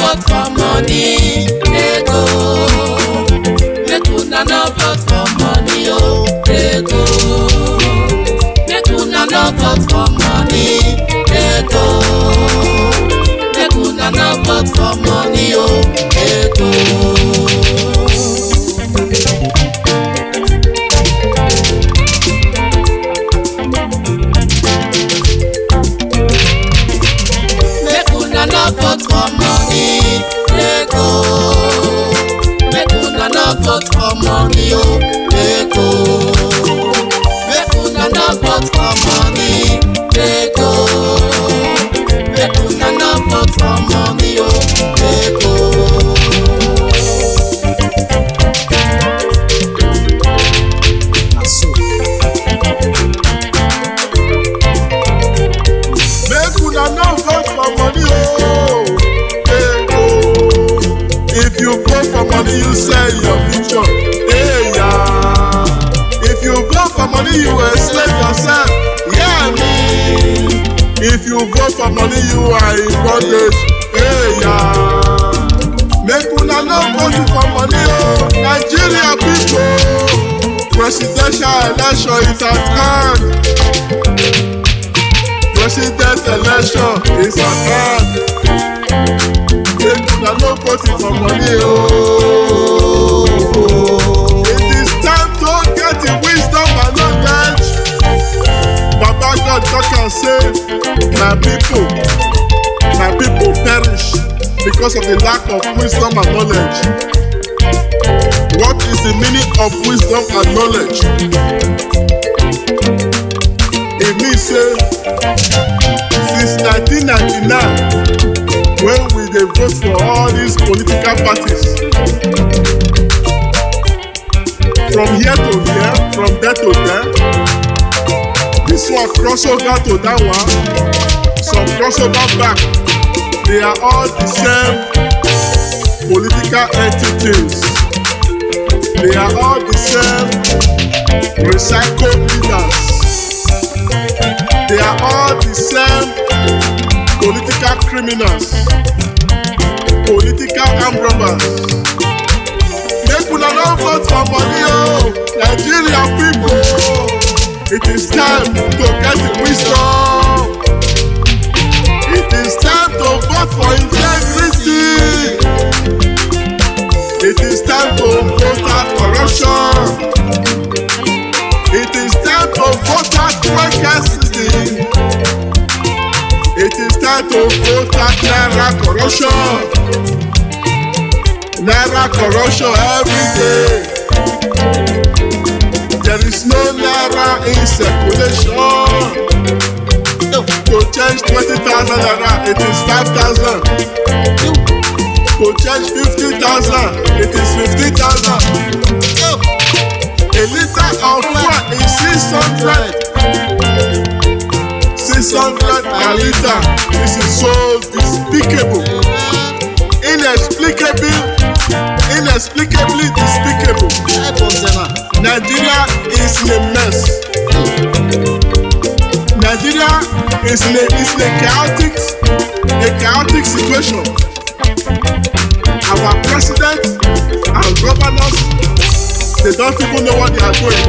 vote for money, Edo. Make una no vote for money, oh, Edo. Make una no vote for money, Edo. Make una no vote for money, oh, Edo. Vote for money, Edo. Make una no vote for money, oh, Edo. Make una no vote for money, Edo. Make una no vote for money, oh, Edo. Make una no vote for money, oh. If you vote for money, you sell your future. Hey, yeah. If you vote for money, you enslave yourself. Yeah, me. If you vote for money, you are in bondage. Hey, yeah. Make una no vote for money, oh. Nigeria people. Presidential election is at hand. President election is at hand. Una no voting for money, oh. It is time to get the wisdom and knowledge. Baba God talk and say, my people perish because of the lack of wisdom and knowledge. What is the meaning of wisdom and knowledge? It means say, since 1999, when we dey vote for all these political parties, from here to here, from there to there, this one cross over to that one, some cross over back. They are all the same political entities. They are all the same recycled leaders. They are all the same political criminals, political armed robbers. Make una no vote for money, oh, Nigerian people. It is time to get the wisdom. It is time to vote for integrity. It is time to vote out corruption. It is time to vote out vacancy. It is time to vote out naira corruption. Naira corruption every day. There is no naira in circulation. To change 20,000 naira, it is 5,000. To change 50,000, it is 50,000. A liter of fuel is 600. 600 per liter. This is so despicable, inexplicably despicable. Nigeria is in a mess. Nigeria is in a chaotic situation. Our president and governors, they don't even know what they are doing.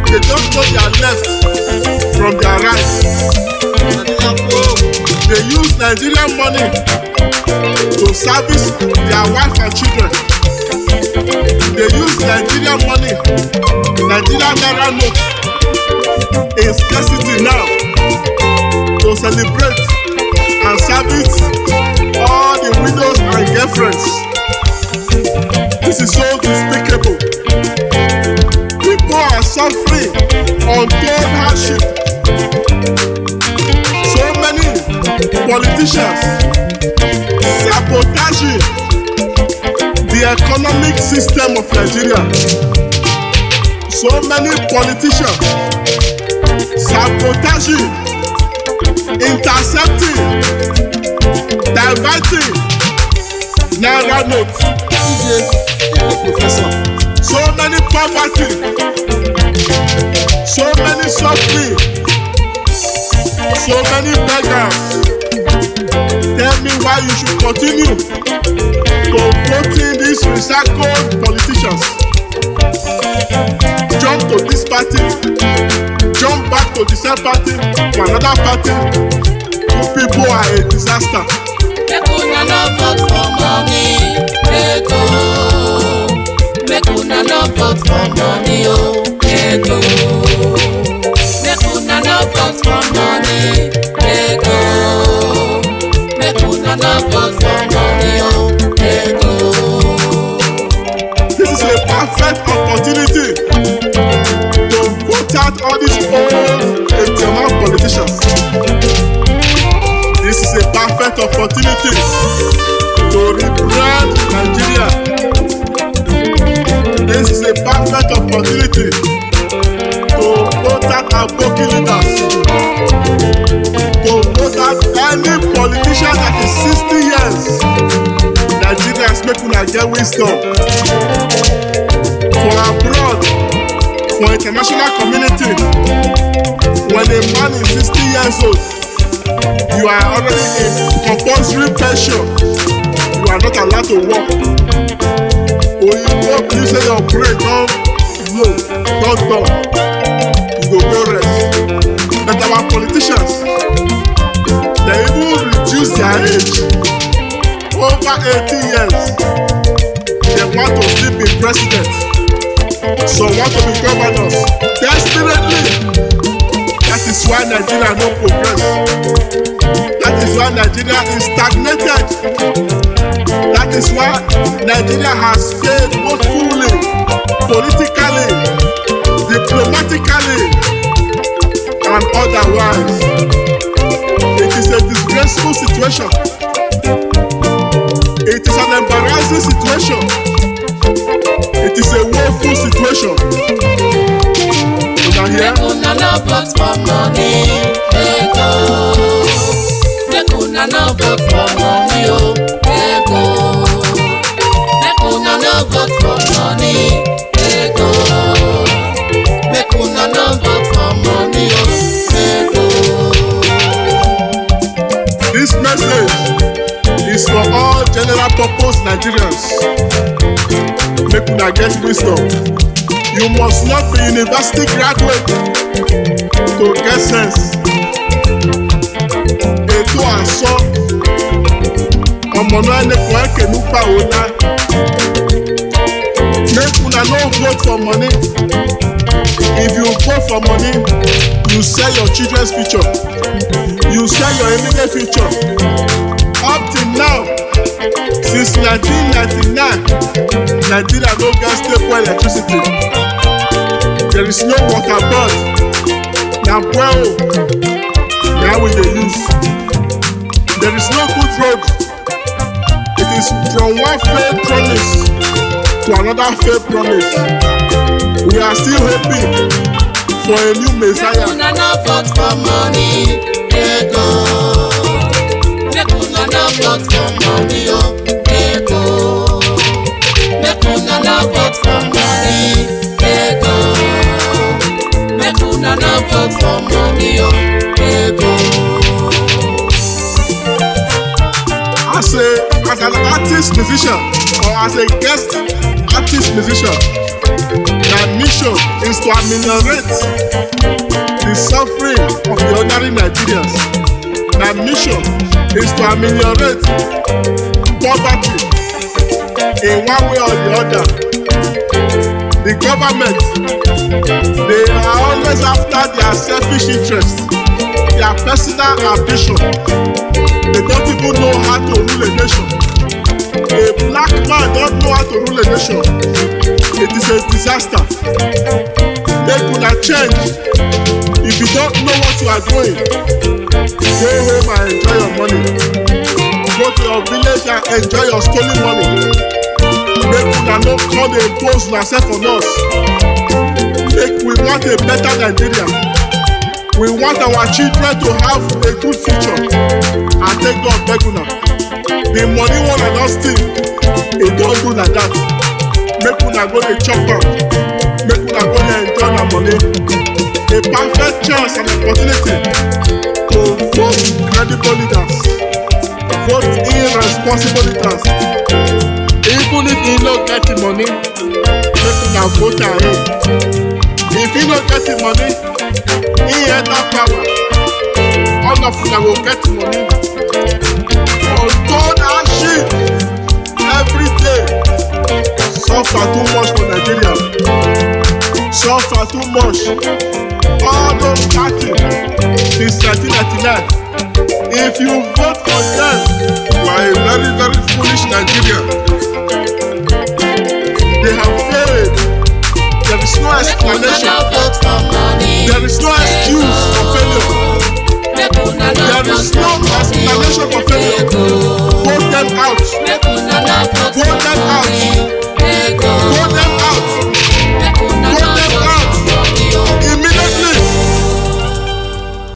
They don't know their left from their right. They use Nigerian money to service their wife and children. They use Nigerian money, Nigerian naira note in scarcity now to celebrate and service all the widows and girlfriends. This is so despicable. People are suffering untold hardship. So many politicians sabotaging the economic system of Nigeria. So many politicians sabotaging, intercepting, diverting naira notes. So many poverty, so many suffering, so many beggars. tell me why you should continue to voting these recycled politicians. Jump to this party, jump back to the same party, to another party. You people are a disaster. Make una no vote for money, Edo. Make una no vote for money, oh, Edo. Make una no vote for money, Edo. Make una no vote for money, oh, Edo. This is a perfect opportunity to vote out all these old Etiaman politicians. This is a perfect opportunity to rebrand Nigeria. This is a perfect opportunity to vote out our Boki leaders, to vote out any politician that is 60 years. Nigerians make una get wisdom. For abroad, for international community, when a man is 60 years old, you are already in compulsory pension. You are not allowed to work. Or you say your brain don't low, you go rest. But our politicians, they even reduce their age. Over 80 years, they want to still be president. So want to be governors desperately. That is why Nigeria no progress. That is why Nigeria is stagnated. That is why Nigeria has failed both fully, politically, diplomatically, and otherwise. It is a disgraceful situation. It is an embarrassing situation. It is a woeful situation. Make una no vote for money, Edo. Make una no vote for money, oh, Edo. Make una no vote for money, Edo. Make una no vote for money, oh, Edo. This message is for all general purpose Nigerians. Make una get wisdom. You must not be university graduate to get sense. Ètò àsọ ọmọ náà ẹnìkan ẹ̀kẹ́ nípa òun. Make una no vote for money. If you vote for money, you sell your children's future. You sell your immediate future. Up till now, since 1999, Nigeria no get stable electricity. There is no water board. Na well, now we dey use. There is no good road. It is from one failed promise to another failed promise. We are still hoping for a new Messiah. Make una no vote for money, Edo. Make una no vote for money, oh, Edo. Make una no vote for money, Edo. Make una no vote for money, oh, Edo. As an artist musician or as a guest artist musician, my mission is to ameliorate the suffering of the ordinary Nigerians. My mission is to ameliorate poverty in one way or the other. The government, they are always after their selfish interest, their personal ambition. They don't even know how to rule a nation. A black man don't know how to rule a nation. It is a disaster. Make una change. If you don't know what you are doing, go home and enjoy your money. Go to your village and enjoy your stolen money. Make una no come dey impose yourself on us. Make we want a better Nigeria. We want our children to have a good future. And thank God, beg una. The money one and not steal, it don't do like that. Make una go dey chop am. Make una go dey enjoy our money. A perfect chance and opportunity to vote credible leaders. Vote possibilities. Even if you no get the money, make una vote ahead. If you no get the money, he enter power. All of una go get money. On God and shit, every day suffer too much for Nigeria. Suffer too much. All those parties since 1999. If you vote for them, you are a very, very foolish Nigerian. They have failed. There is no explanation. There is no excuse for failure. There is no explanation for failure.